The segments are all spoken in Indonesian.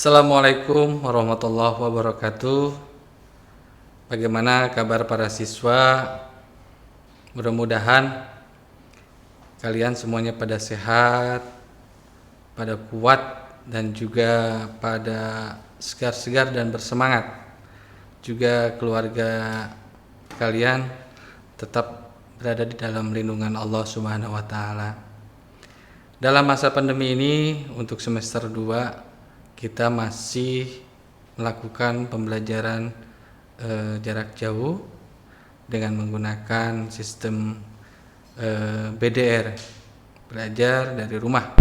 Assalamualaikum warahmatullahi wabarakatuh. Bagaimana kabar para siswa? Mudah-mudahan kalian semuanya pada sehat, pada kuat, dan juga pada segar-segar dan bersemangat. Juga keluarga kalian tetap berada di dalam lindungan Allah Subhanahu wa taala. Dalam masa pandemi ini untuk semester 2 kita masih melakukan pembelajaran jarak jauh dengan menggunakan sistem BDR, belajar dari rumah.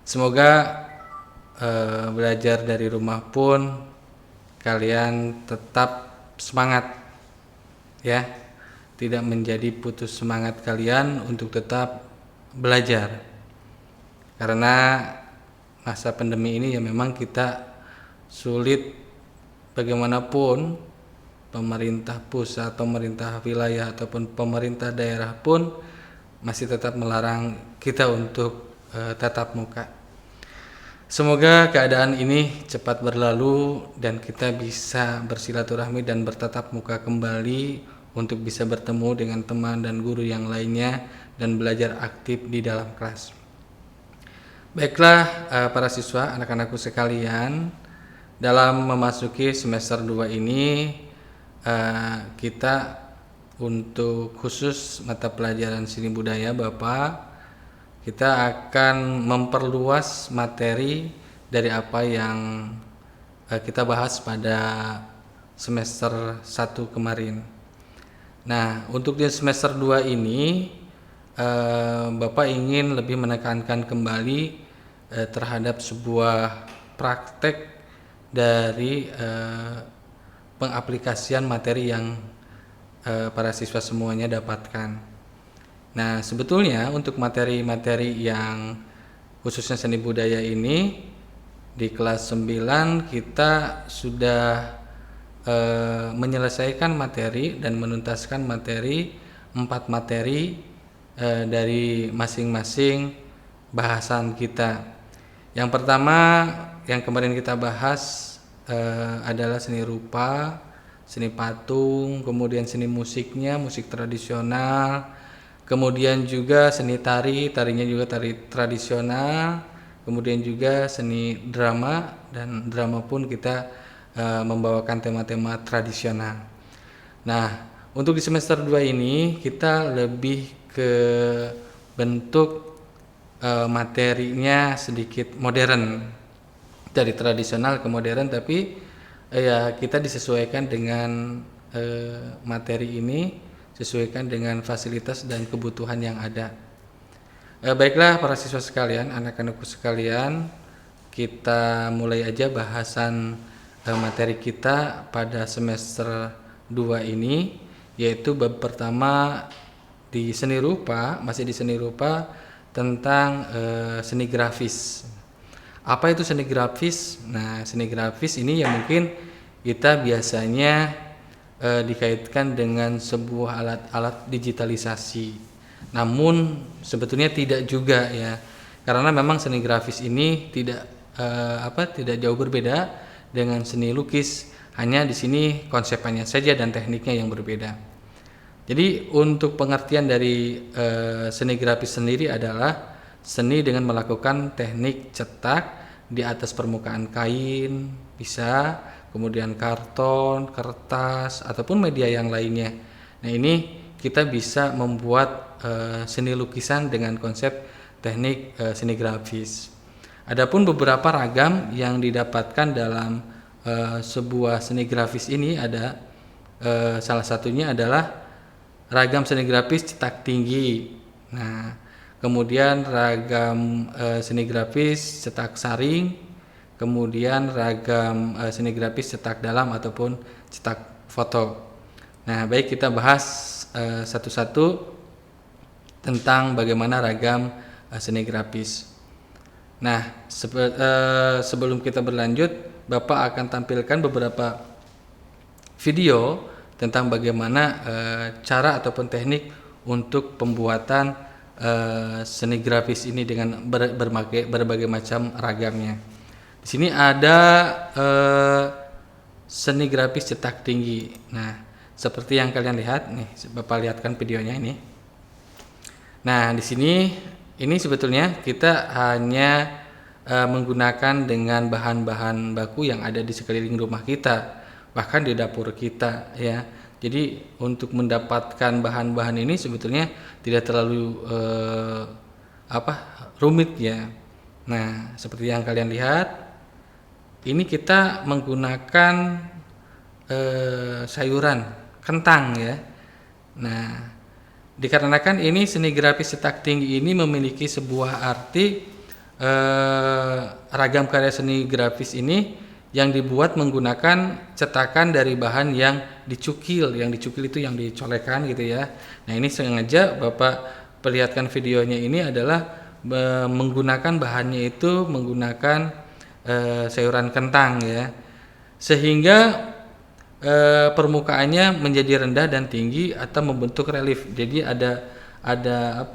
Semoga belajar dari rumah pun kalian tetap semangat ya, tidak menjadi putus semangat kalian untuk tetap belajar, karena masa pandemi ini ya memang kita sulit bagaimanapun. Pemerintah pusat, pemerintah wilayah ataupun pemerintah daerah pun masih tetap melarang kita untuk tatap muka. Semoga keadaan ini cepat berlalu dan kita bisa bersilaturahmi dan bertatap muka kembali untuk bisa bertemu dengan teman dan guru yang lainnya dan belajar aktif di dalam kelas. Baiklah para siswa, anak-anakku sekalian, dalam memasuki semester 2 ini kita untuk khusus mata pelajaran seni budaya Bapak, kita akan memperluas materi dari apa yang kita bahas pada semester 1 kemarin. Nah, untuk di semester 2 ini Bapak ingin lebih menekankan kembali terhadap sebuah praktek dari pengaplikasian materi yang para siswa semuanya dapatkan. Nah, sebetulnya untuk materi-materi yang khususnya seni budaya ini di kelas 9 kita sudah menyelesaikan materi dan menuntaskan materi 4 materi dari masing-masing bahasan kita. Yang pertama yang kemarin kita bahas adalah seni rupa, seni patung, kemudian seni musiknya, musik tradisional, kemudian juga seni tari, tarinya juga tari tradisional, kemudian juga seni drama, dan drama pun kita membawakan tema-tema tradisional. Nah, untuk di semester 2 ini kita lebih ke bentuk materinya sedikit modern, dari tradisional ke modern, tapi ya kita disesuaikan dengan materi ini, sesuaikan dengan fasilitas dan kebutuhan yang ada. Baiklah para siswa sekalian, anak-anakku sekalian, kita mulai aja bahasan materi kita pada semester 2 ini, yaitu bab pertama di seni rupa, masih di seni rupa, tentang seni grafis. Apa itu seni grafis? Nah, seni grafis ini ya mungkin kita biasanya dikaitkan dengan sebuah alat-alat digitalisasi. Namun sebetulnya tidak juga ya, karena memang seni grafis ini tidak jauh berbeda dengan seni lukis. Hanya di sini konsepnya saja dan tekniknya yang berbeda. Jadi untuk pengertian dari seni grafis sendiri adalah seni dengan melakukan teknik cetak di atas permukaan kain, bisa, kemudian karton, kertas, ataupun media yang lainnya. Nah, ini kita bisa membuat seni lukisan dengan konsep teknik seni grafis. Adapun beberapa ragam yang didapatkan dalam sebuah seni grafis ini ada salah satunya adalah ragam seni grafis cetak tinggi. Nah, kemudian ragam seni grafis cetak saring, kemudian ragam seni grafis cetak dalam ataupun cetak foto. Nah, baik, kita bahas satu-satu tentang bagaimana ragam seni grafis. Nah, sebelum kita berlanjut, Bapak akan tampilkan beberapa video tentang bagaimana cara ataupun teknik untuk pembuatan seni grafis ini dengan berbagai macam ragamnya. Di sini ada seni grafis cetak tinggi. Nah, seperti yang kalian lihat nih, Bapak lihatkan videonya ini. Nah, di sini ini sebetulnya kita hanya menggunakan dengan bahan-bahan baku yang ada di sekeliling rumah kita, bahkan di dapur kita ya. Jadi untuk mendapatkan bahan-bahan ini sebetulnya tidak terlalu rumit ya. Nah, seperti yang kalian lihat, ini kita menggunakan sayuran kentang ya. Nah, dikarenakan ini seni grafis cetak tinggi ini memiliki sebuah arti, ragam karya seni grafis ini yang dibuat menggunakan cetakan dari bahan yang dicukil itu yang dicolekkan gitu ya. Nah, ini sengaja Bapak perlihatkan videonya ini adalah menggunakan bahannya itu menggunakan sayuran kentang ya, sehingga permukaannya menjadi rendah dan tinggi atau membentuk relief. Jadi ada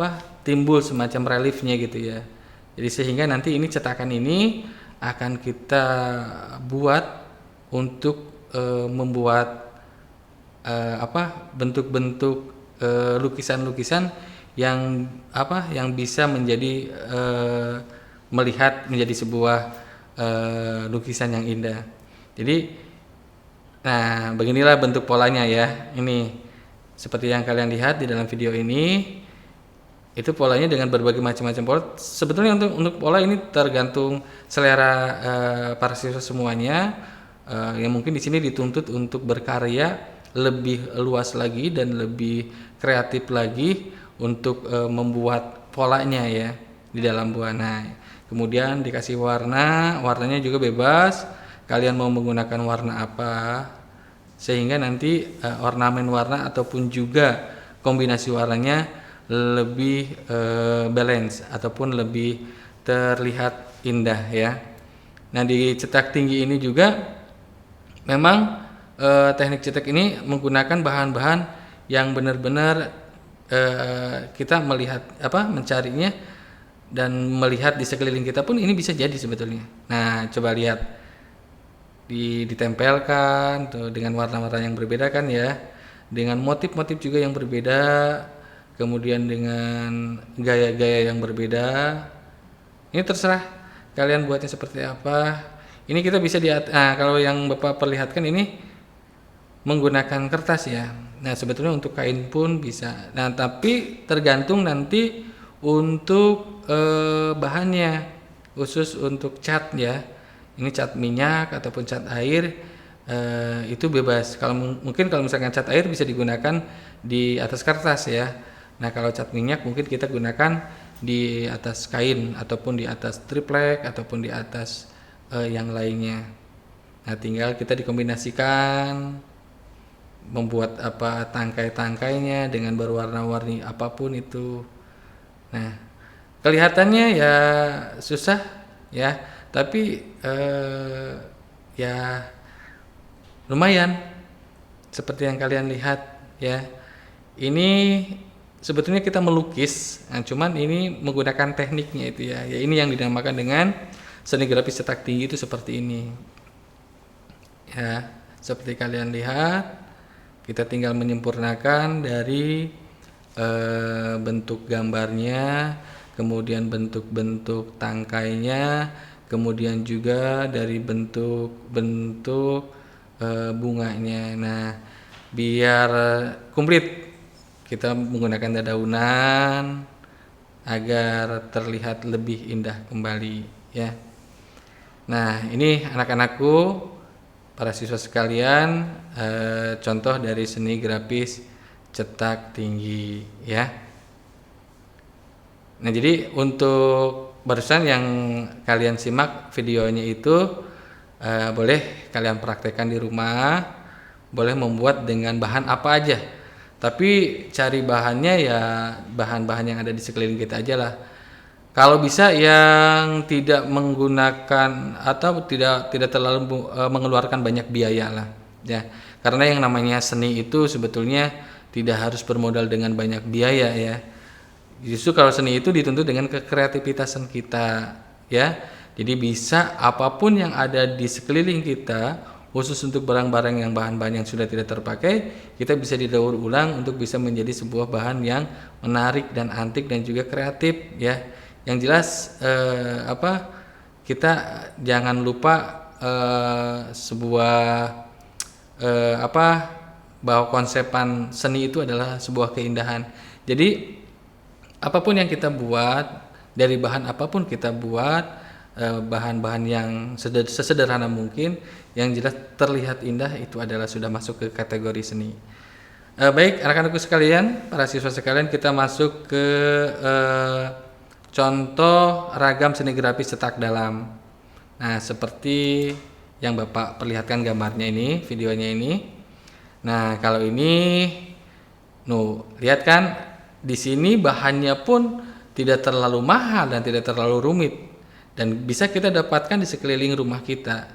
timbul semacam reliefnya gitu ya. Jadi sehingga nanti ini cetakan ini akan kita buat untuk membuat bentuk-bentuk lukisan-lukisan yang bisa menjadi melihat menjadi sebuah lukisan yang indah. Jadi nah, beginilah bentuk polanya ya. Ini seperti yang kalian lihat di dalam video ini. Itu polanya dengan berbagai macam-macam pola. Sebetulnya untuk pola ini tergantung selera para siswa semuanya. Yang mungkin di sini dituntut untuk berkarya lebih luas lagi dan lebih kreatif lagi untuk membuat polanya ya di dalam buana. Kemudian dikasih warnanya juga bebas. Kalian mau menggunakan warna apa, sehingga nanti ornamen warna ataupun juga kombinasi warnanya lebih balance ataupun lebih terlihat indah ya. Nah, di cetak tinggi ini juga memang teknik cetak ini menggunakan bahan-bahan yang benar-benar kita melihat mencarinya dan melihat di sekeliling kita pun ini bisa jadi sebetulnya. Nah, coba lihat ditempelkan tuh dengan warna-warna yang berbeda kan ya, dengan motif-motif juga yang berbeda, kemudian dengan gaya-gaya yang berbeda. Ini terserah kalian buatnya seperti apa. Ini kita bisa kalau yang Bapak perlihatkan ini menggunakan kertas ya. Nah, sebetulnya untuk kain pun bisa. Nah, tapi tergantung nanti untuk bahannya, khusus untuk cat ya. Ini cat minyak ataupun cat air itu bebas. Mungkin kalau misalkan cat air bisa digunakan di atas kertas ya. Nah, kalau cat minyak mungkin kita gunakan di atas kain ataupun di atas triplek ataupun di atas yang lainnya. Nah, tinggal kita dikombinasikan membuat tangkai-tangkainya dengan berwarna-warni apapun itu. Nah, kelihatannya ya susah ya, tapi ya lumayan seperti yang kalian lihat ya. Ini sebetulnya kita melukis, nah, cuman ini menggunakan tekniknya itu ya. Ya, ini yang dinamakan dengan seni grafis cetak tinggi itu seperti ini. Ya, seperti kalian lihat, kita tinggal menyempurnakan dari bentuk gambarnya, kemudian bentuk-bentuk tangkainya, kemudian juga dari bentuk-bentuk bunganya. Nah, biar komplit kita menggunakan dedaunan agar terlihat lebih indah kembali ya. Nah, ini anak-anakku, para siswa sekalian, contoh dari seni grafis cetak tinggi ya. Nah, jadi untuk barusan yang kalian simak videonya itu boleh kalian praktekkan di rumah, boleh membuat dengan bahan apa aja. Tapi cari bahannya ya bahan-bahan yang ada di sekeliling kita aja lah. Kalau bisa yang tidak menggunakan atau tidak terlalu mengeluarkan banyak biaya lah ya. Karena yang namanya seni itu sebetulnya tidak harus bermodal dengan banyak biaya ya. Justru kalau seni itu dituntut dengan kekreativitasan kita ya. Jadi bisa apapun yang ada di sekeliling kita, khusus untuk barang-barang yang bahan-bahan yang sudah tidak terpakai, kita bisa didaur ulang untuk bisa menjadi sebuah bahan yang menarik dan antik dan juga kreatif ya. Yang jelas kita jangan lupa sebuah bahwa konsepan seni itu adalah sebuah keindahan. Jadi apapun yang kita buat, dari bahan apapun kita buat, bahan-bahan yang sesederhana mungkin, yang jelas terlihat indah, itu adalah sudah masuk ke kategori seni. Baik anak-anakku sekalian, para siswa sekalian, kita masuk ke contoh ragam seni grafis cetak dalam. Nah, seperti yang Bapak perlihatkan gambarnya ini, videonya ini. Nah, kalau ini, lihat kan, di sini bahannya pun tidak terlalu mahal dan tidak terlalu rumit, dan bisa kita dapatkan di sekeliling rumah kita,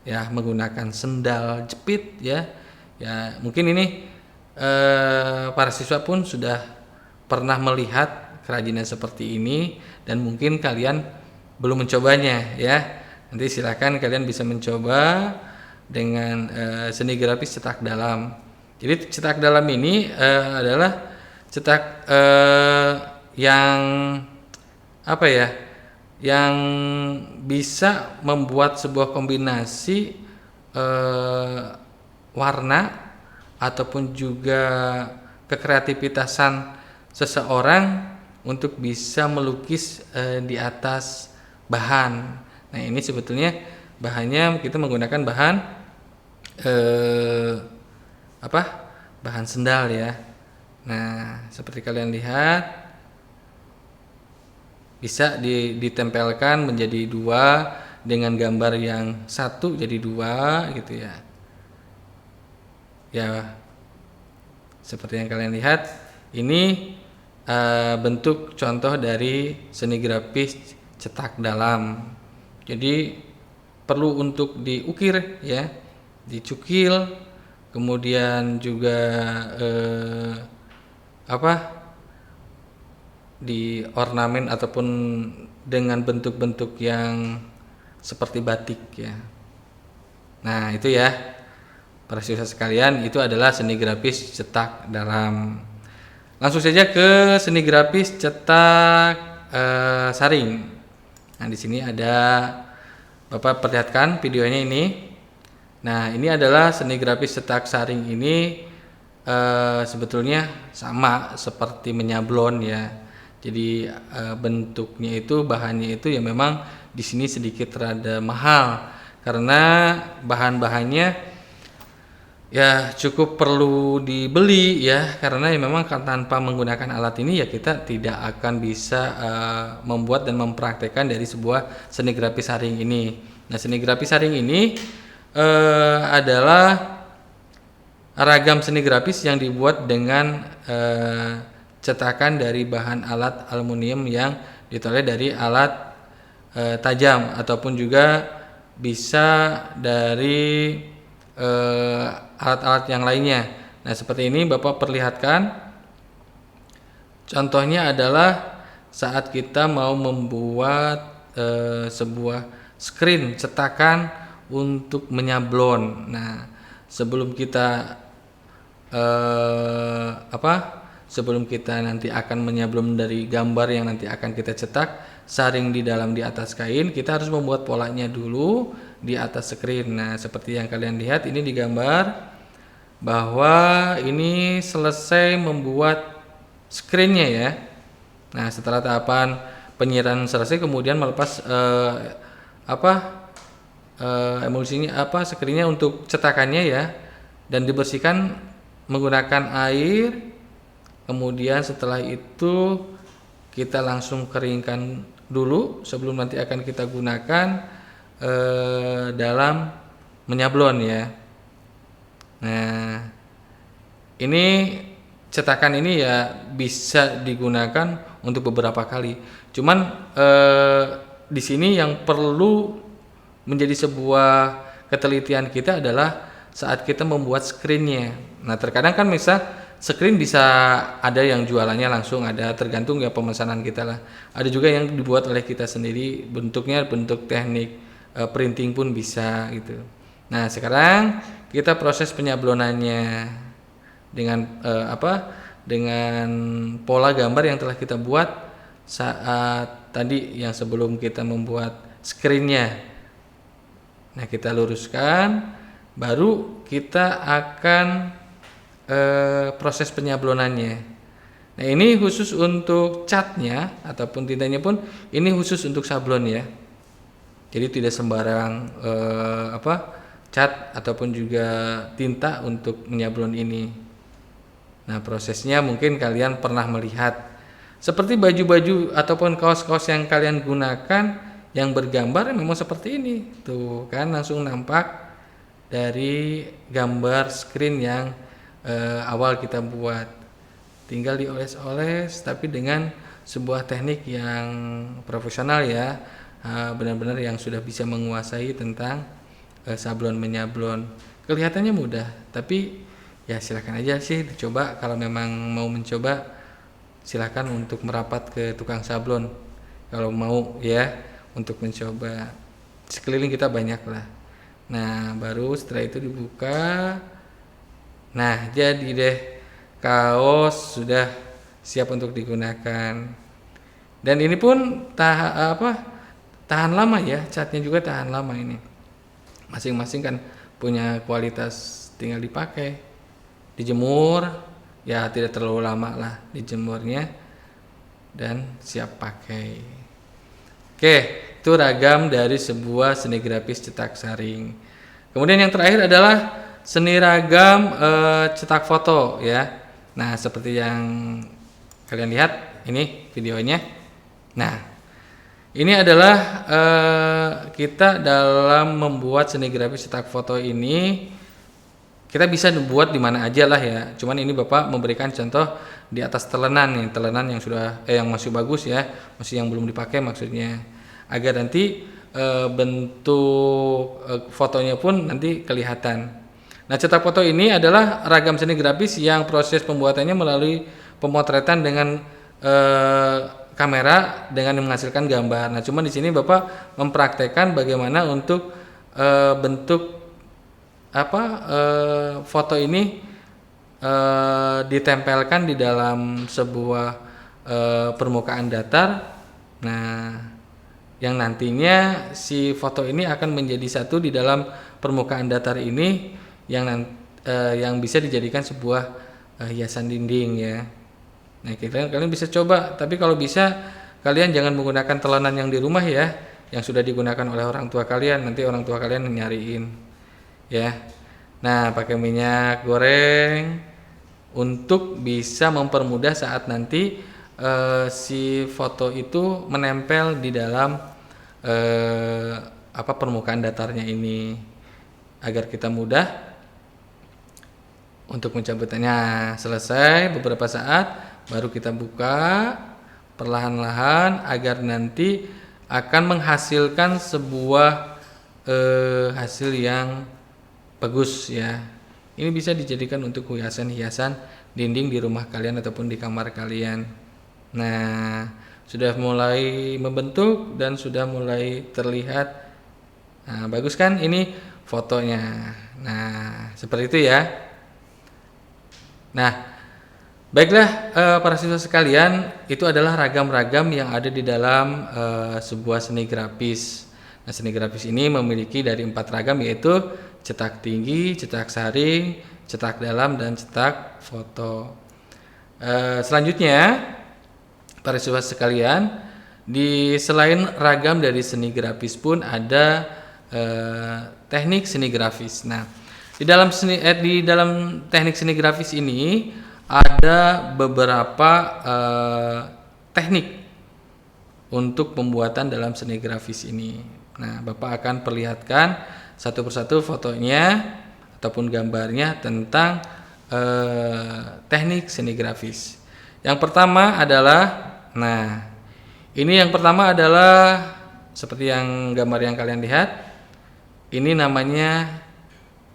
ya, menggunakan sendal jepit, ya mungkin ini para siswa pun sudah pernah melihat kerajinan seperti ini, dan mungkin kalian belum mencobanya, ya. Nanti silakan kalian bisa mencoba dengan seni grafis cetak dalam. Jadi cetak dalam ini adalah cetak yang yang bisa membuat sebuah kombinasi warna ataupun juga kekreativitasan seseorang untuk bisa melukis di atas bahan. Nah, ini sebetulnya bahannya kita menggunakan bahan bahan sendal, ya. Nah, seperti kalian lihat, bisa ditempelkan menjadi dua dengan gambar yang satu jadi dua, gitu ya. Ya, seperti yang kalian lihat, ini bentuk contoh dari seni grafis cetak dalam. Jadi perlu untuk diukir, ya, dicukil, kemudian juga di ornamen ataupun dengan bentuk-bentuk yang seperti batik, ya. Nah, itu ya, para siswa sekalian, itu adalah seni grafis cetak dalam. Langsung saja ke seni grafis cetak saring. Nah, di sini ada, Bapak perlihatkan videonya ini. Nah, ini adalah seni grafis cetak saring ini sebetulnya sama seperti menyablon, ya. Jadi bentuknya itu, bahannya itu ya memang di sini sedikit rada mahal karena bahan-bahannya ya cukup perlu dibeli, ya, karena ya memang tanpa menggunakan alat ini ya kita tidak akan bisa membuat dan mempraktekkan dari sebuah seni grafis saring ini. Nah, seni grafis saring ini adalah ragam seni grafis yang dibuat dengan cetakan dari bahan alat aluminium yang ditoleh dari alat tajam, ataupun juga bisa dari alat-alat yang lainnya. Nah, seperti ini Bapak perlihatkan. Contohnya adalah saat kita mau membuat sebuah screen cetakan untuk menyablon. Nah, sebelum kita sebelum kita nanti akan menyablon dari gambar yang nanti akan kita cetak saring di atas kain, kita harus membuat polanya dulu di atas screen. Nah, seperti yang kalian lihat ini di gambar, bahwa ini selesai membuat screennya, ya. Nah, setelah tahapan penyiran selesai, kemudian melepas emulsinya, screennya untuk cetakannya, ya, dan dibersihkan menggunakan air. Kemudian setelah itu kita langsung keringkan dulu sebelum nanti akan kita gunakan dalam menyablon, ya. Nah, ini cetakan ini ya bisa digunakan untuk beberapa kali. Cuman di sini yang perlu menjadi sebuah ketelitian kita adalah saat kita membuat screennya. Nah, terkadang kan misal screen bisa ada yang jualannya langsung ada, tergantung ya pemesanan kita lah. Ada juga yang dibuat oleh kita sendiri, bentuknya bentuk teknik printing pun bisa gitu. Nah sekarang kita proses penyablonannya dengan dengan pola gambar yang telah kita buat saat tadi yang sebelum kita membuat screennya. Nah kita luruskan, baru kita akan proses penyablonannya. Nah ini khusus untuk catnya ataupun tintanya pun ini khusus untuk sablon ya. Jadi tidak sembarang cat ataupun juga tinta untuk menyablon ini. Nah prosesnya mungkin kalian pernah melihat seperti baju-baju ataupun kaos-kaos yang kalian gunakan yang bergambar memang seperti ini. Tuh kan langsung nampak dari gambar screen yang awal kita buat, tinggal dioles-oles tapi dengan sebuah teknik yang profesional ya, benar-benar yang sudah bisa menguasai tentang sablon menyablon. Kelihatannya mudah tapi ya silakan aja sih dicoba, kalau memang mau mencoba silakan untuk merapat ke tukang sablon kalau mau ya untuk mencoba. Sekeliling kita banyak lah. Nah baru setelah itu dibuka. Nah jadi deh kaos sudah siap untuk digunakan, dan ini pun tahan lama ya, catnya juga tahan lama. Ini masing-masing kan punya kualitas, tinggal dipakai, dijemur ya tidak terlalu lama lah dijemurnya dan siap pakai. Oke, itu ragam dari sebuah seni grafis cetak saring. Kemudian yang terakhir adalah seni ragam cetak foto ya. Nah seperti yang kalian lihat ini videonya. Nah ini adalah kita dalam membuat seni grafis cetak foto ini, kita bisa buat di mana aja lah ya. Cuman ini Bapak memberikan contoh di atas telenan nih, telenan yang sudah yang masih bagus ya, masih yang belum dipakai maksudnya, agar nanti bentuk fotonya pun nanti kelihatan. Nah cetak foto ini adalah ragam seni grafis yang proses pembuatannya melalui pemotretan dengan kamera dengan menghasilkan gambar. Nah cuman di sini Bapak mempraktekkan bagaimana untuk bentuk foto ini ditempelkan di dalam sebuah permukaan datar. Nah yang nantinya si foto ini akan menjadi satu di dalam permukaan datar ini yang bisa dijadikan sebuah hiasan dinding ya. Nah kalian bisa coba, tapi kalau bisa kalian jangan menggunakan telenan yang di rumah ya, yang sudah digunakan oleh orang tua kalian, nanti orang tua kalian nyariin ya. Nah pakai minyak goreng untuk bisa mempermudah saat nanti si foto itu menempel di dalam permukaan datarnya ini, agar kita mudah untuk mencabutnya. Selesai beberapa saat baru kita buka perlahan-lahan agar nanti akan menghasilkan sebuah hasil yang bagus ya. Ini bisa dijadikan untuk hiasan-hiasan dinding di rumah kalian ataupun di kamar kalian. Nah sudah mulai membentuk dan sudah mulai terlihat. Nah bagus kan ini fotonya. Nah seperti itu ya. Nah, baiklah para siswa sekalian, itu adalah ragam-ragam yang ada di dalam sebuah seni grafis. Nah, seni grafis ini memiliki dari 4 ragam, yaitu cetak tinggi, cetak saring, cetak dalam, dan cetak foto. Selanjutnya, para siswa sekalian, selain ragam dari seni grafis pun ada teknik seni grafis. Nah, di dalam teknik seni grafis ini ada beberapa teknik untuk pembuatan dalam seni grafis ini. Nah, Bapak akan perlihatkan satu persatu fotonya ataupun gambarnya tentang teknik seni grafis. Yang pertama adalah, seperti yang gambar yang kalian lihat. Ini namanya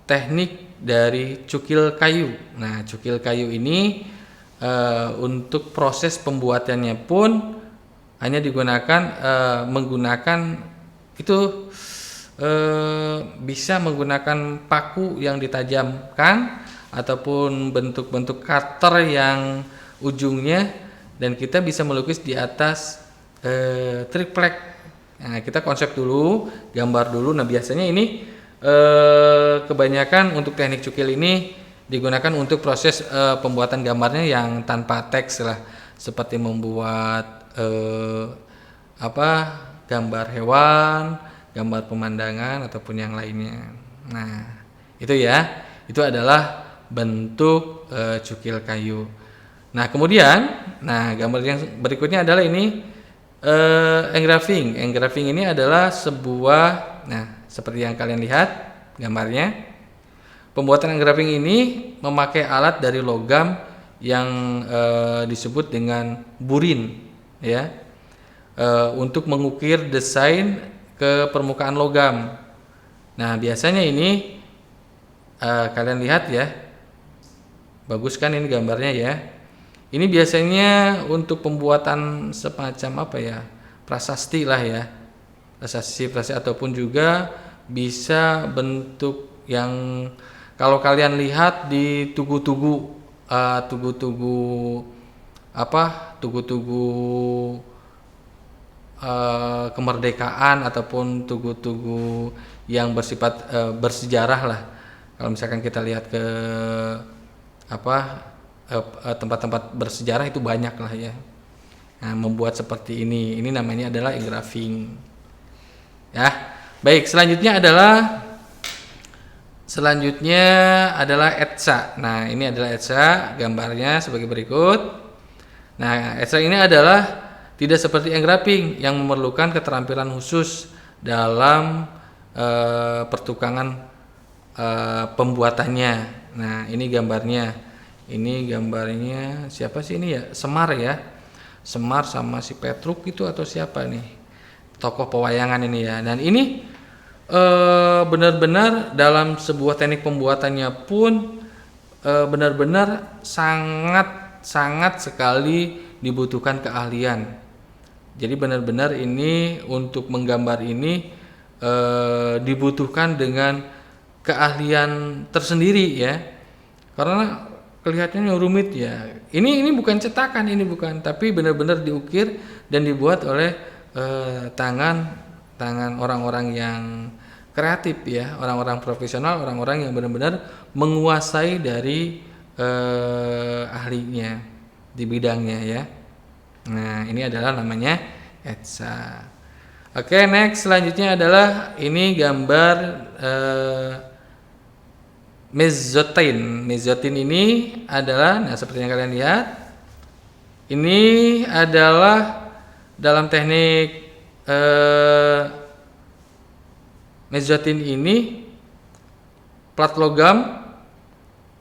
teknik dari cukil kayu. Nah, cukil kayu ini untuk proses pembuatannya pun hanya digunakan menggunakan itu bisa menggunakan paku yang ditajamkan ataupun bentuk-bentuk cutter yang ujungnya, dan kita bisa melukis di atas triplek. Nah, kita konsep dulu, gambar dulu. Nah, biasanya ini kebanyakan untuk teknik cukil ini digunakan untuk proses pembuatan gambarnya yang tanpa teks lah, seperti membuat gambar hewan, gambar pemandangan ataupun yang lainnya. Nah, itu ya, itu adalah bentuk cukil kayu. Nah, kemudian, gambar yang berikutnya adalah ini engraving. Engraving ini adalah sebuah, seperti yang kalian lihat gambarnya. Pembuatan engraving ini memakai alat dari logam yang disebut dengan burin, ya, untuk mengukir desain ke permukaan logam. Nah, biasanya ini kalian lihat ya, bagus kan ini gambarnya ya. Ini biasanya untuk pembuatan semacam prasasti lah ya, prasasti ataupun juga bisa bentuk yang kalau kalian lihat di tugu-tugu kemerdekaan ataupun tugu-tugu yang bersifat bersejarah lah. Kalau misalkan kita lihat ke tempat-tempat bersejarah itu banyak lah ya. Nah, membuat seperti ini namanya adalah engraving. Ya, baik. Selanjutnya adalah etsa. Nah, ini adalah etsa, gambarnya sebagai berikut. Nah, etsa ini adalah tidak seperti engraving yang memerlukan keterampilan khusus dalam pertukangan pembuatannya. Nah, ini gambarnya. Ini gambarnya siapa sih ini ya? Semar ya. Semar sama si Petruk itu atau siapa nih? Tokoh pewayangan ini ya. Dan ini benar-benar dalam sebuah teknik pembuatannya pun benar-benar sangat sekali dibutuhkan keahlian. Jadi benar-benar ini untuk menggambar ini dibutuhkan dengan keahlian tersendiri ya. Karena kelihatannya rumit ya. Ini bukan cetakan, ini bukan, tapi benar-benar diukir dan dibuat oleh tangan orang-orang yang kreatif ya, orang-orang profesional, orang-orang yang benar-benar menguasai dari ahlinya di bidangnya ya. Nah, ini adalah namanya etsa. Oke, next selanjutnya adalah ini gambar mezzotin. Mezzotin ini adalah, seperti yang kalian lihat, ini adalah dalam teknik mezzotin ini plat logam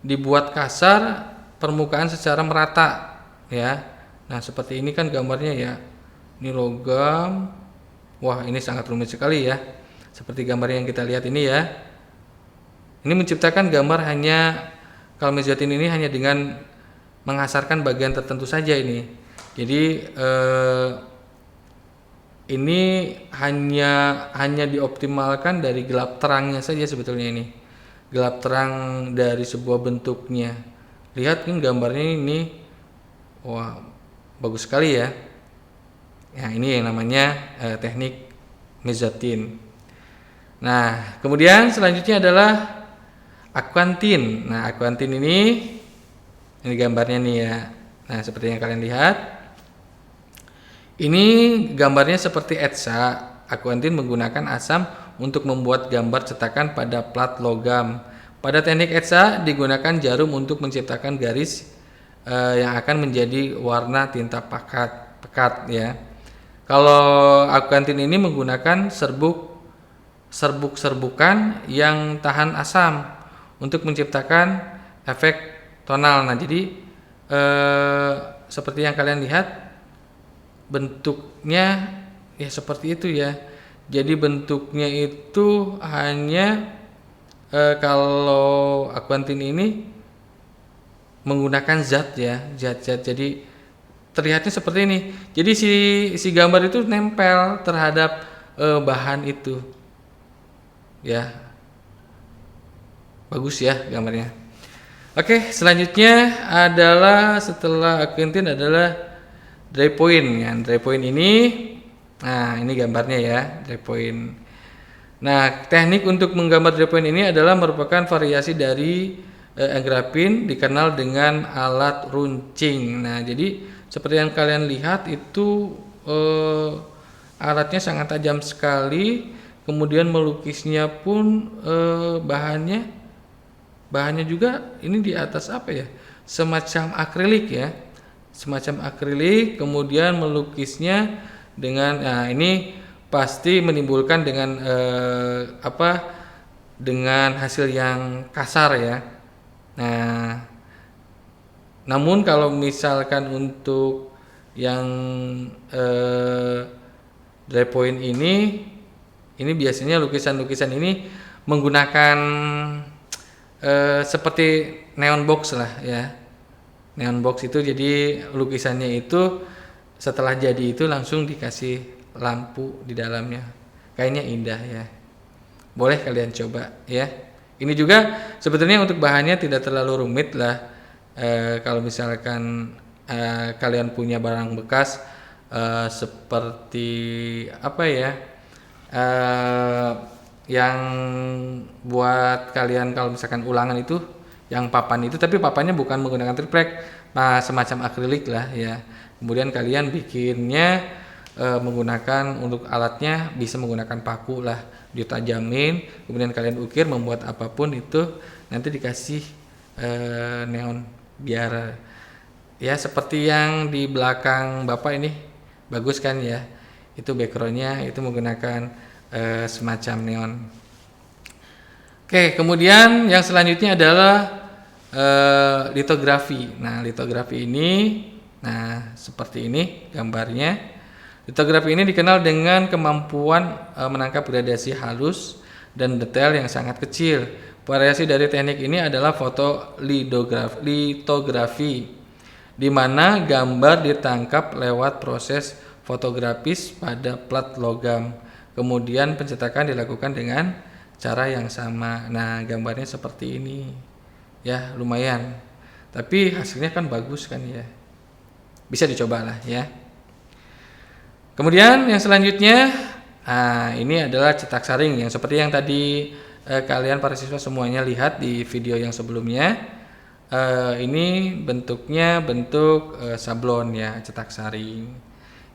dibuat kasar, permukaan secara merata ya. Nah, seperti ini kan gambarnya ya. Ini logam. Wah, ini sangat rumit sekali ya. Seperti gambar yang kita lihat ini ya. Ini menciptakan gambar hanya, kalau mezzotin ini hanya dengan mengasarkan bagian tertentu saja ini. Jadi ini hanya dioptimalkan dari gelap terangnya saja sebetulnya ini. Gelap terang dari sebuah bentuknya. Lihat kan gambarnya ini. Wah, bagus sekali ya. Ya, ini yang namanya teknik mezzotin. Nah, kemudian selanjutnya adalah aquantin. Nah, aquantin ini gambarnya nih ya. Nah, seperti yang kalian lihat. Ini gambarnya seperti etsa. Aquantin menggunakan asam untuk membuat gambar cetakan pada plat logam. Pada teknik etsa digunakan jarum untuk menciptakan garis yang akan menjadi warna tinta pekat ya. Kalau aquantin ini menggunakan serbuk-serbukan yang tahan asam untuk menciptakan efek tonal. Nah, jadi seperti yang kalian lihat bentuknya ya seperti itu ya. Jadi bentuknya itu hanya kalau Aquantin ini menggunakan zat ya, zat-zat, jadi terlihatnya seperti ini. Jadi si gambar itu nempel terhadap bahan itu ya, bagus ya gambarnya. Oke, selanjutnya adalah setelah Aquantin adalah dry point ya. Dry point ini, nah ini gambarnya ya, dry point. Nah, teknik untuk menggambar dry point ini adalah merupakan variasi dari engrapin, dikenal dengan alat runcing. Nah, jadi seperti yang kalian lihat itu alatnya sangat tajam sekali. Kemudian melukisnya pun bahannya juga ini di atas apa ya? Semacam akrilik ya. Semacam akrilik, kemudian melukisnya dengan, nah ini pasti menimbulkan dengan dengan hasil yang kasar ya. Nah, namun kalau misalkan untuk yang dry point ini biasanya lukisan-lukisan ini menggunakan seperti neon box lah ya. Neon box itu jadi lukisannya itu setelah jadi itu langsung dikasih lampu di dalamnya. Kayaknya indah ya. Boleh kalian coba ya. Ini juga sebetulnya untuk bahannya tidak terlalu rumit lah. Kalau misalkan kalian punya barang bekas seperti apa ya, yang buat kalian kalau misalkan ulangan itu yang papan itu, tapi papannya bukan menggunakan triplek, nah semacam akrilik lah ya. Kemudian kalian bikinnya menggunakan, untuk alatnya bisa menggunakan paku lah, ditajamin, kemudian kalian ukir, membuat apapun itu, nanti dikasih neon biar ya seperti yang di belakang bapak ini, bagus kan ya, itu backgroundnya itu menggunakan semacam neon. Oke, kemudian yang selanjutnya adalah litografi. Nah, litografi ini, nah seperti ini gambarnya. Litografi ini dikenal dengan kemampuan menangkap gradasi halus dan detail yang sangat kecil. Variasi dari teknik ini adalah litografi, di mana gambar ditangkap lewat proses fotografis pada plat logam. Kemudian pencetakan dilakukan dengan cara yang sama. Nah, gambarnya seperti ini. Ya, lumayan. Tapi hasilnya kan bagus kan ya. Bisa dicobalah ya. Kemudian yang selanjutnya, nah ini adalah cetak saring yang seperti yang tadi kalian para siswa semuanya lihat di video yang sebelumnya. Ini bentuknya bentuk sablon ya, cetak saring.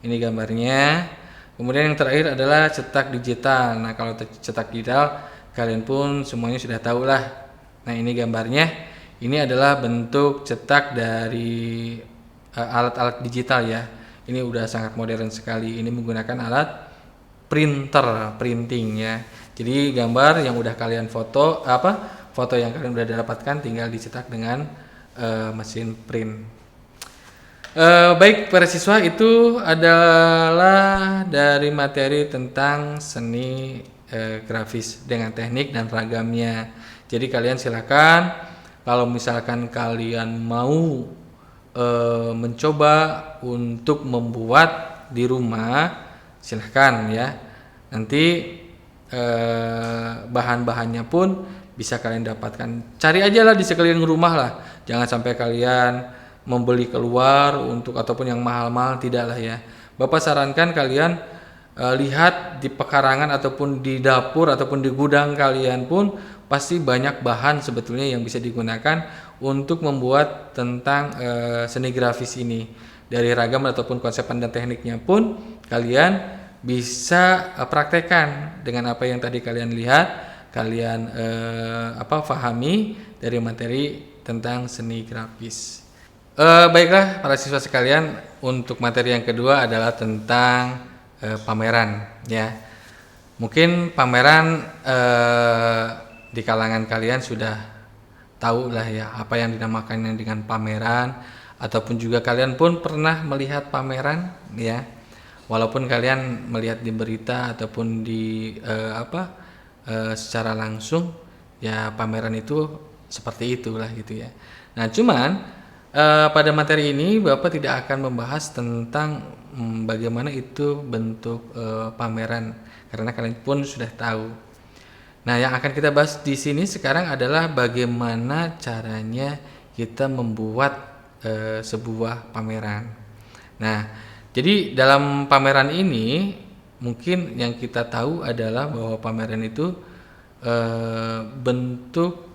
Ini gambarnya. Kemudian yang terakhir adalah cetak digital. Nah, kalau cetak digital kalian pun semuanya sudah tahu lah. Nah, ini gambarnya. Ini adalah bentuk cetak dari alat-alat digital ya. Ini udah sangat modern sekali. Ini menggunakan alat printing ya. Jadi gambar yang udah kalian foto yang kalian udah dapatkan tinggal dicetak dengan mesin print. Baik para siswa, itu adalah dari materi tentang seni grafis dengan teknik dan ragamnya. Jadi kalian silakan kalau misalkan kalian mau mencoba untuk membuat di rumah, silahkan ya. Nanti bahan-bahannya pun bisa kalian dapatkan. Cari aja lah di sekeliling rumah lah. Jangan sampai kalian membeli keluar untuk ataupun yang mahal-mahal, tidak lah ya. Bapak sarankan kalian lihat di pekarangan ataupun di dapur ataupun di gudang kalian pun pasti banyak bahan sebetulnya yang bisa digunakan untuk membuat tentang seni grafis ini. Dari ragam ataupun konsepan dan tekniknya pun kalian bisa praktekkan dengan apa yang tadi kalian lihat, kalian pahami dari materi tentang seni grafis. Baiklah para siswa sekalian, untuk materi yang kedua adalah tentang pameran ya. Mungkin pameran di kalangan kalian sudah tahu lah ya apa yang dinamakan dengan pameran, ataupun juga kalian pun pernah melihat pameran ya. Walaupun kalian melihat di berita ataupun di secara langsung ya pameran itu seperti itulah gitu ya. Nah, cuman pada materi ini Bapak tidak akan membahas tentang bagaimana itu bentuk pameran karena kalian pun sudah tahu. Nah, yang akan kita bahas di sini sekarang adalah bagaimana caranya kita membuat sebuah pameran. Nah, jadi dalam pameran ini mungkin yang kita tahu adalah bahwa pameran itu bentuk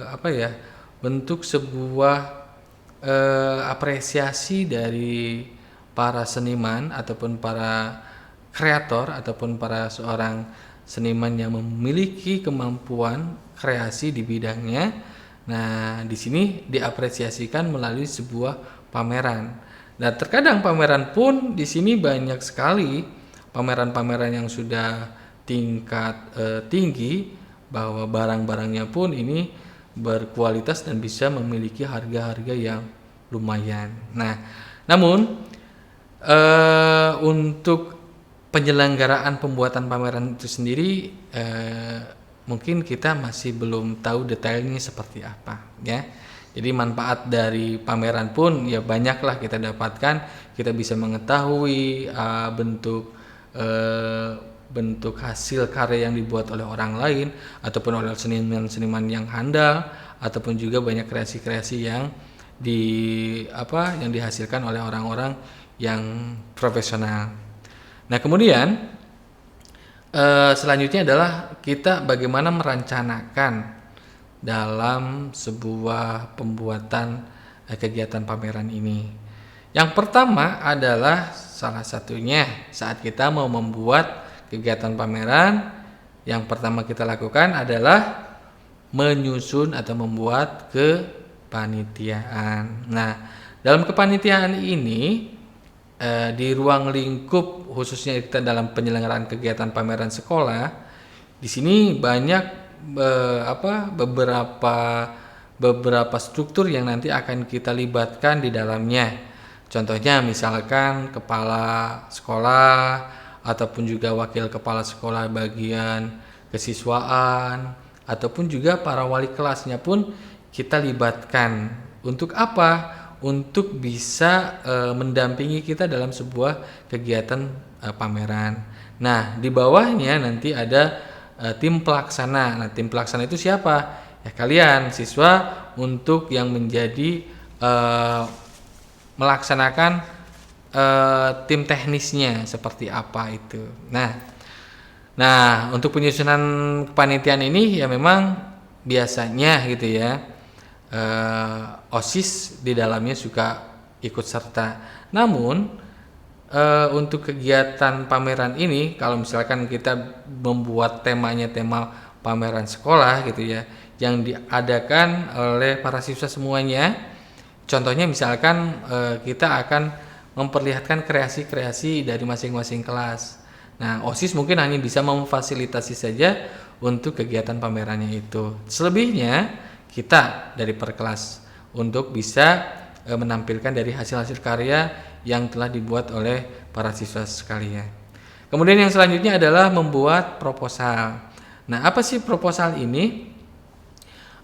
apa ya? Bentuk sebuah apresiasi dari para seniman ataupun para kreator ataupun para seorang seniman yang memiliki kemampuan kreasi di bidangnya. Nah, di sini diapresiasikan melalui sebuah pameran. Nah, terkadang pameran pun di sini banyak sekali pameran-pameran yang sudah tingkat tinggi bahwa barang-barangnya pun ini berkualitas dan bisa memiliki harga-harga yang lumayan. Nah, namun untuk penyelenggaraan pembuatan pameran itu sendiri mungkin kita masih belum tahu detailnya seperti apa ya. Jadi manfaat dari pameran pun ya banyaklah kita dapatkan. Kita bisa mengetahui bentuk hasil karya yang dibuat oleh orang lain ataupun oleh seniman-seniman yang handal ataupun juga banyak kreasi-kreasi yang yang dihasilkan oleh orang-orang yang profesional. Nah, kemudian selanjutnya adalah kita bagaimana merencanakan dalam sebuah pembuatan kegiatan pameran ini. Yang pertama adalah salah satunya saat kita mau membuat kegiatan pameran, yang pertama kita lakukan adalah menyusun atau membuat kepanitiaan. Nah, dalam kepanitiaan ini di ruang lingkup khususnya kita dalam penyelenggaraan kegiatan pameran sekolah, di sini banyak beberapa struktur yang nanti akan kita libatkan di dalamnya. Contohnya misalkan kepala sekolah ataupun juga wakil kepala sekolah bagian kesiswaan ataupun juga para wali kelasnya pun kita libatkan. Untuk apa? Untuk bisa mendampingi kita dalam sebuah kegiatan pameran. Nah, di bawahnya nanti ada tim pelaksana. Nah, tim pelaksana itu siapa? Ya kalian siswa untuk yang menjadi melaksanakan tim teknisnya seperti apa itu. Nah, untuk penyusunan kepanitiaan ini ya memang biasanya gitu ya OSIS di dalamnya suka ikut serta. Namun untuk kegiatan pameran ini kalau misalkan kita membuat temanya tema pameran sekolah gitu ya, yang diadakan oleh para siswa semuanya. Contohnya misalkan kita akan memperlihatkan kreasi-kreasi dari masing-masing kelas. Nah, OSIS mungkin hanya bisa memfasilitasi saja untuk kegiatan pamerannya itu. Selebihnya kita dari per kelas untuk bisa menampilkan dari hasil-hasil karya yang telah dibuat oleh para siswa sekalian. Kemudian yang selanjutnya adalah membuat proposal. Nah, apa sih proposal ini?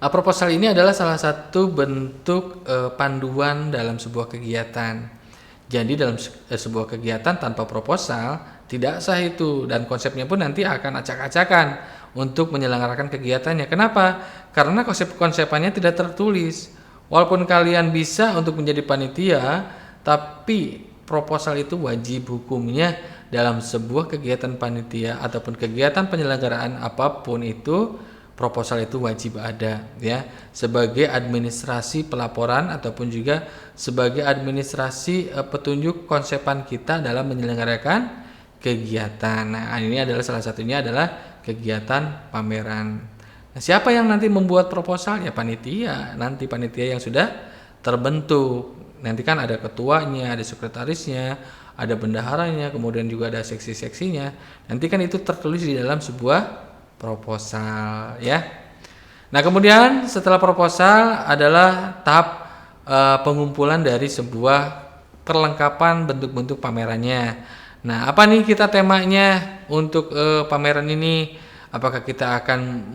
Proposal ini adalah salah satu bentuk panduan dalam sebuah kegiatan. Jadi dalam sebuah kegiatan tanpa proposal tidak sah itu, dan konsepnya pun nanti akan acak-acakan untuk menyelenggarakan kegiatannya. Kenapa? Karena konsep-konsepannya tidak tertulis. Walaupun kalian bisa untuk menjadi panitia, tapi proposal itu wajib hukumnya dalam sebuah kegiatan panitia ataupun kegiatan penyelenggaraan apapun itu. Proposal itu wajib ada ya, sebagai administrasi pelaporan ataupun juga sebagai administrasi petunjuk konsepan kita dalam menyelenggarakan kegiatan. Nah, ini adalah salah satunya adalah kegiatan pameran. Nah, siapa yang nanti membuat proposal? Ya panitia. Nanti panitia yang sudah terbentuk. Nanti kan ada ketuanya, ada sekretarisnya, ada bendaharanya, kemudian juga ada seksi-seksinya. Nanti kan itu tertulis di dalam sebuah proposal ya. Nah, kemudian setelah proposal adalah tahap pengumpulan dari sebuah perlengkapan bentuk-bentuk pamerannya. Nah, apa nih kita temanya untuk pameran ini? Apakah kita akan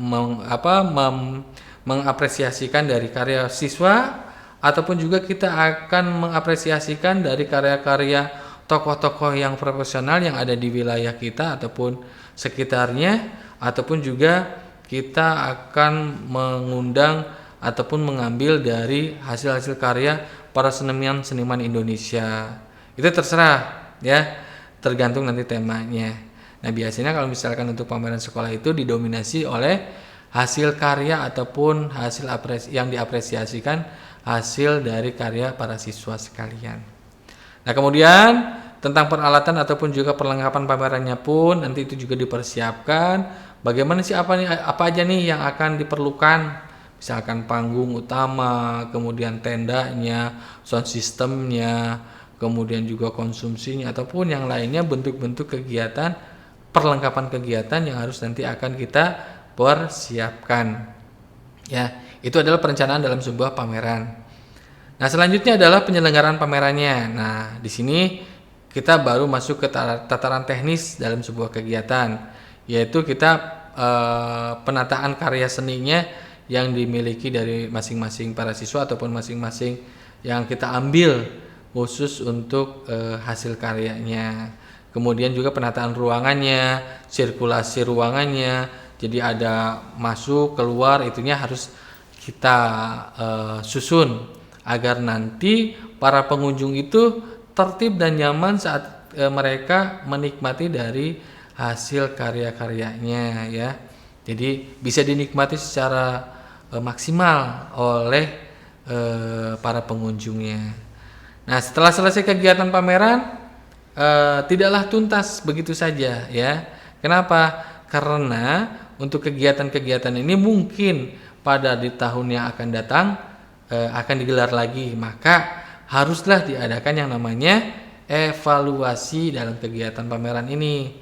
mengapresiasikan dari karya siswa, ataupun juga kita akan mengapresiasikan dari karya-karya tokoh-tokoh yang profesional yang ada di wilayah kita ataupun sekitarnya, ataupun juga kita akan mengundang ataupun mengambil dari hasil-hasil karya para seniman Indonesia. Itu terserah ya, tergantung nanti temanya. Nah, biasanya kalau misalkan untuk pameran sekolah itu didominasi oleh hasil karya ataupun hasil yang diapresiasikan hasil dari karya para siswa sekalian. Nah, kemudian tentang peralatan ataupun juga perlengkapan pamerannya pun nanti itu juga dipersiapkan. Bagaimana sih apa aja nih yang akan diperlukan? Misalkan panggung utama, kemudian tendanya, sound systemnya, kemudian juga konsumsinya ataupun yang lainnya, bentuk-bentuk kegiatan, perlengkapan kegiatan yang harus nanti akan kita persiapkan. Ya, itu adalah perencanaan dalam sebuah pameran. Nah, selanjutnya adalah penyelenggaraan pamerannya. Nah, di sini kita baru masuk ke tataran teknis dalam sebuah kegiatan, yaitu kita penataan karya seninya yang dimiliki dari masing-masing para siswa ataupun masing-masing yang kita ambil khusus untuk hasil karyanya. Kemudian juga penataan ruangannya, sirkulasi ruangannya. Jadi ada masuk, keluar, itunya harus kita susun agar nanti para pengunjung itu tertib dan nyaman saat mereka menikmati dari hasil karya-karyanya ya. Jadi bisa dinikmati secara maksimal oleh para pengunjungnya. Nah, setelah selesai kegiatan pameran tidaklah tuntas begitu saja ya. Kenapa? Karena untuk kegiatan-kegiatan ini mungkin pada di tahun yang akan datang akan digelar lagi, maka haruslah diadakan yang namanya evaluasi dalam kegiatan pameran ini.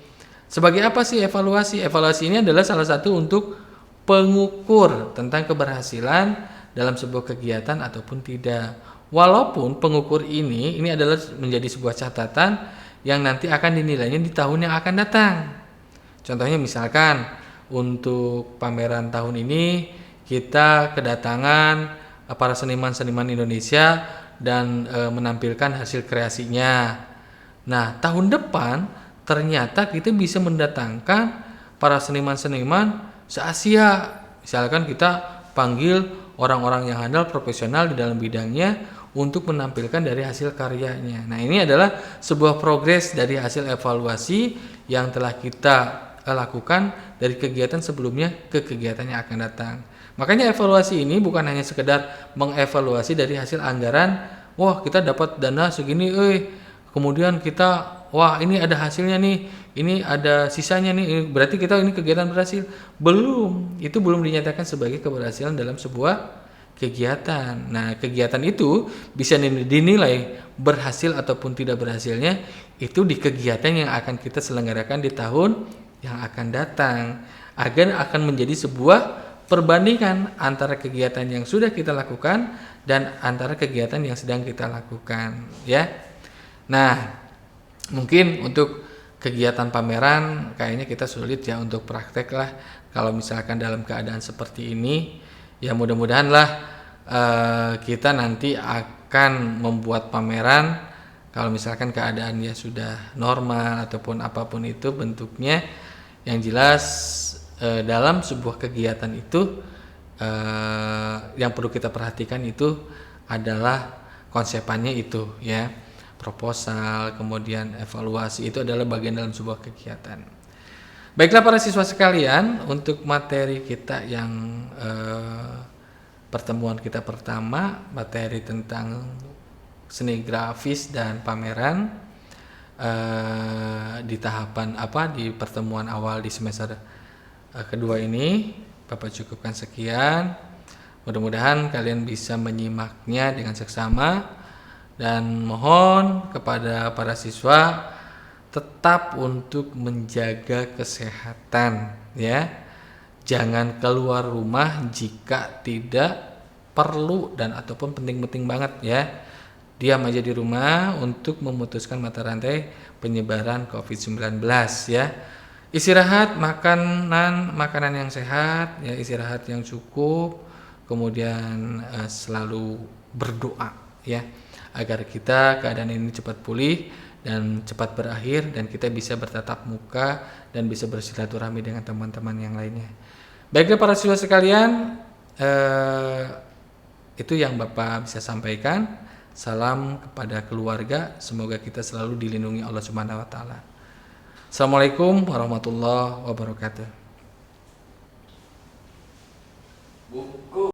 Sebagai apa sih evaluasi? Evaluasi ini adalah salah satu untuk pengukur tentang keberhasilan dalam sebuah kegiatan ataupun tidak. Walaupun pengukur ini adalah menjadi sebuah catatan yang nanti akan dinilainya di tahun yang akan datang. Contohnya misalkan untuk pameran tahun ini kita kedatangan para seniman-seniman Indonesia dan menampilkan hasil kreasinya. Nah, tahun depan ternyata kita bisa mendatangkan para seniman-seniman se-Asia. Misalkan kita panggil orang-orang yang handal profesional di dalam bidangnya untuk menampilkan dari hasil karyanya. Nah, ini adalah sebuah progres dari hasil evaluasi yang telah kita lakukan dari kegiatan sebelumnya ke kegiatan yang akan datang. Makanya evaluasi ini bukan hanya sekedar mengevaluasi dari hasil anggaran, wah kita dapat dana segini, kemudian kita wah ini ada hasilnya nih, ini ada sisanya nih, berarti kita ini kegiatan berhasil. Belum, itu belum dinyatakan sebagai keberhasilan dalam sebuah kegiatan. Nah, kegiatan itu bisa dinilai berhasil ataupun tidak berhasilnya itu di kegiatan yang akan kita selenggarakan di tahun yang akan datang, agar akan menjadi sebuah perbandingan antara kegiatan yang sudah kita lakukan dan antara kegiatan yang sedang kita lakukan ya. Nah, mungkin untuk kegiatan pameran kayaknya kita sulit ya untuk praktek lah kalau misalkan dalam keadaan seperti ini. Ya mudah-mudahan lah kita nanti akan membuat pameran kalau misalkan keadaannya sudah normal ataupun apapun itu bentuknya, yang jelas dalam sebuah kegiatan itu yang perlu kita perhatikan itu adalah konsepannya itu ya, proposal, kemudian evaluasi, itu adalah bagian dalam sebuah kegiatan. Baiklah para siswa sekalian, untuk materi kita yang pertemuan kita pertama, materi tentang seni grafis dan pameran di tahapan di pertemuan awal di semester kedua ini Bapak cukupkan sekian. Mudah-mudahan kalian bisa menyimaknya dengan seksama, dan mohon kepada para siswa tetap untuk menjaga kesehatan ya. Jangan keluar rumah jika tidak perlu dan ataupun penting-penting banget ya. Diam aja di rumah untuk memutuskan mata rantai penyebaran COVID-19 ya. Istirahat, makanan yang sehat, ya istirahat yang cukup, kemudian selalu berdoa ya agar kita keadaan ini cepat pulih dan cepat berakhir dan kita bisa bertatap muka dan bisa bersilaturahmi dengan teman-teman yang lainnya. Baiklah para siswa sekalian, itu yang Bapak bisa sampaikan. Salam kepada keluarga, semoga kita selalu dilindungi Allah Subhanahu wa taala. Assalamualaikum warahmatullahi wabarakatuh. Buku